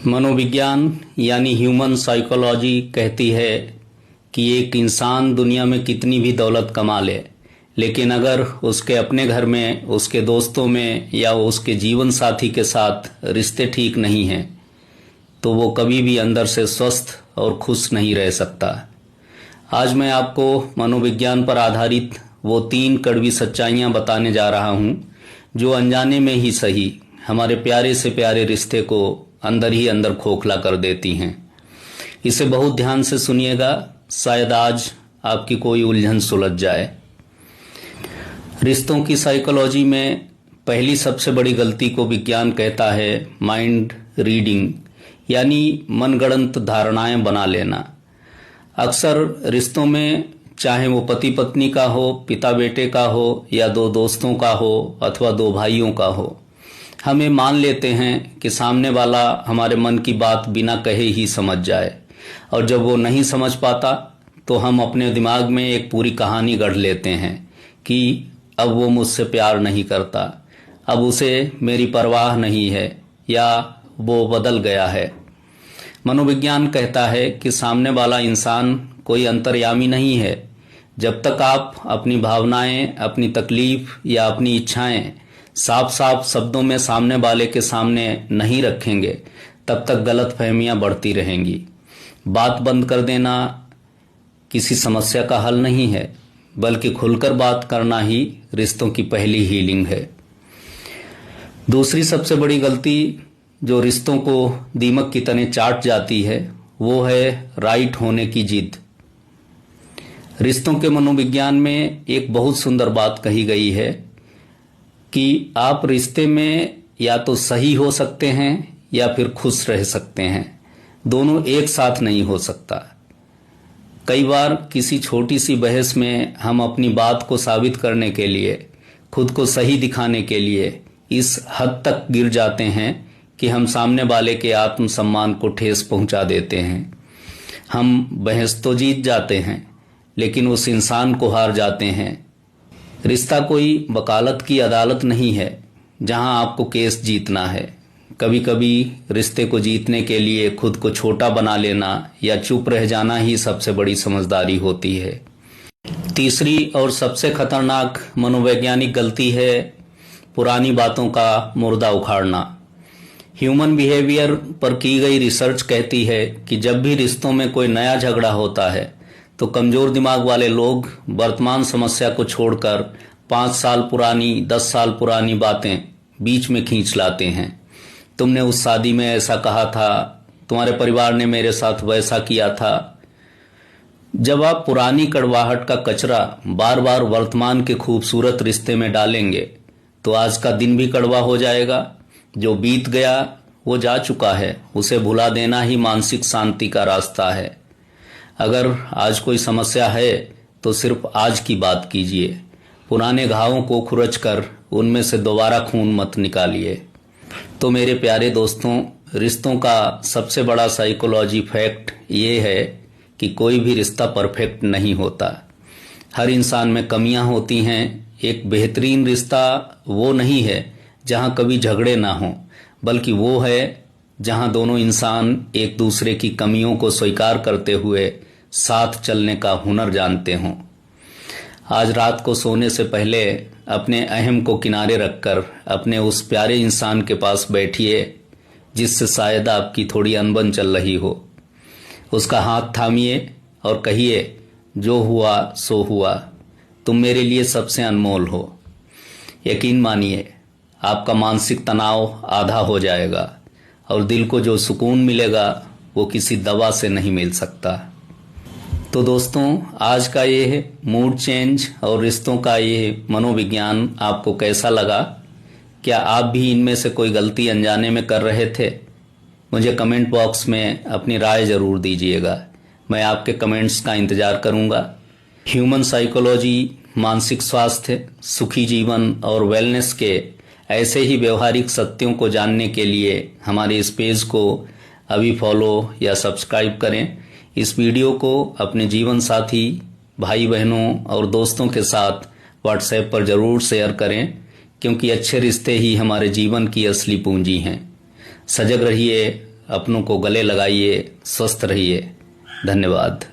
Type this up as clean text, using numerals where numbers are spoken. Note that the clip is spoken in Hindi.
मनोविज्ञान यानी ह्यूमन साइकोलॉजी कहती है कि एक इंसान दुनिया में कितनी भी दौलत कमा ले, लेकिन अगर उसके अपने घर में, उसके दोस्तों में या उसके जीवन साथी के साथ रिश्ते ठीक नहीं हैं तो वो कभी भी अंदर से स्वस्थ और खुश नहीं रह सकता। आज मैं आपको मनोविज्ञान पर आधारित वो 3 कड़वी सच्चाइयाँ बताने जा रहा हूँ जो अनजाने में ही सही हमारे प्यारे से प्यारे रिश्ते को अंदर ही अंदर खोखला कर देती हैं। इसे बहुत ध्यान से सुनिएगा, शायद आज आपकी कोई उलझन सुलझ जाए। रिश्तों की साइकोलॉजी में पहली सबसे बड़ी गलती को विज्ञान कहता है माइंड रीडिंग, यानी मनगढ़ंत धारणाएं बना लेना। अक्सर रिश्तों में, चाहे वो पति पत्नी का हो, पिता बेटे का हो या 2 दोस्तों का हो अथवा 2 भाइयों का हो, हमें मान लेते हैं कि सामने वाला हमारे मन की बात बिना कहे ही समझ जाए, और जब वो नहीं समझ पाता तो हम अपने दिमाग में एक पूरी कहानी गढ़ लेते हैं कि अब वो मुझसे प्यार नहीं करता, अब उसे मेरी परवाह नहीं है या वो बदल गया है। मनोविज्ञान कहता है कि सामने वाला इंसान कोई अंतर्यामी नहीं है। जब तक आप अपनी भावनाएं, अपनी तकलीफ या अपनी इच्छाएं साफ साफ शब्दों में सामने वाले के सामने नहीं रखेंगे, तब तक गलतफहमियां बढ़ती रहेंगी। बात बंद कर देना किसी समस्या का हल नहीं है, बल्कि खुलकर बात करना ही रिश्तों की पहली हीलिंग है। दूसरी सबसे बड़ी गलती जो रिश्तों को दीमक की तरह चाट जाती है वो है राइट होने की जिद। रिश्तों के मनोविज्ञान में एक बहुत सुंदर बात कही गई है कि आप रिश्ते में या तो सही हो सकते हैं या फिर खुश रह सकते हैं, दोनों एक साथ नहीं हो सकता। कई बार किसी छोटी सी बहस में हम अपनी बात को साबित करने के लिए, खुद को सही दिखाने के लिए इस हद तक गिर जाते हैं कि हम सामने वाले के आत्मसम्मान को ठेस पहुंचा देते हैं। हम बहस तो जीत जाते हैं लेकिन उस इंसान को हार जाते हैं। रिश्ता कोई वकालत की अदालत नहीं है जहां आपको केस जीतना है। कभी कभी रिश्ते को जीतने के लिए खुद को छोटा बना लेना या चुप रह जाना ही सबसे बड़ी समझदारी होती है। तीसरी और सबसे खतरनाक मनोवैज्ञानिक गलती है पुरानी बातों का मुर्दा उखाड़ना। ह्यूमन बिहेवियर पर की गई रिसर्च कहती है कि जब भी रिश्तों में कोई नया झगड़ा होता है तो कमजोर दिमाग वाले लोग वर्तमान समस्या को छोड़कर 5 साल पुरानी, 10 साल पुरानी बातें बीच में खींच लाते हैं। तुमने उस शादी में ऐसा कहा था, तुम्हारे परिवार ने मेरे साथ वैसा किया था। जब आप पुरानी कड़वाहट का कचरा बार बार वर्तमान के खूबसूरत रिश्ते में डालेंगे तो आज का दिन भी कड़वा हो जाएगा। जो बीत गया वो जा चुका है, उसे भुला देना ही मानसिक शांति का रास्ता है। अगर आज कोई समस्या है तो सिर्फ आज की बात कीजिए, पुराने घावों को खुरचकर उनमें से दोबारा खून मत निकालिए। तो मेरे प्यारे दोस्तों, रिश्तों का सबसे बड़ा साइकोलॉजी फैक्ट ये है कि कोई भी रिश्ता परफेक्ट नहीं होता। हर इंसान में कमियां होती हैं। एक बेहतरीन रिश्ता वो नहीं है जहां कभी झगड़े ना हो, बल्कि वो है जहां दोनों इंसान एक दूसरे की कमियों को स्वीकार करते हुए साथ चलने का हुनर जानते हों। आज रात को सोने से पहले अपने अहम को किनारे रखकर अपने उस प्यारे इंसान के पास बैठिए जिससे शायद आपकी थोड़ी अनबन चल रही हो। उसका हाथ थामिए और कहिए, जो हुआ सो हुआ, तुम मेरे लिए सबसे अनमोल हो। यकीन मानिए, आपका मानसिक तनाव आधा हो जाएगा और दिल को जो सुकून मिलेगा वो किसी दवा से नहीं मिल सकता। तो दोस्तों, आज का ये मूड चेंज और रिश्तों का ये मनोविज्ञान आपको कैसा लगा? क्या आप भी इनमें से कोई गलती अनजाने में कर रहे थे? मुझे कमेंट बॉक्स में अपनी राय जरूर दीजिएगा। मैं आपके कमेंट्स का इंतजार करूंगा। ह्यूमन साइकोलॉजी, मानसिक स्वास्थ्य, सुखी जीवन और वेलनेस के ऐसे ही व्यवहारिक सत्यों को जानने के लिए हमारे इस पेज को अभी फॉलो या सब्सक्राइब करें। इस वीडियो को अपने जीवन साथी, भाई बहनों और दोस्तों के साथ व्हाट्सएप पर जरूर शेयर करें, क्योंकि अच्छे रिश्ते ही हमारे जीवन की असली पूंजी हैं। सजग रहिए, अपनों को गले लगाइए, स्वस्थ रहिए। धन्यवाद।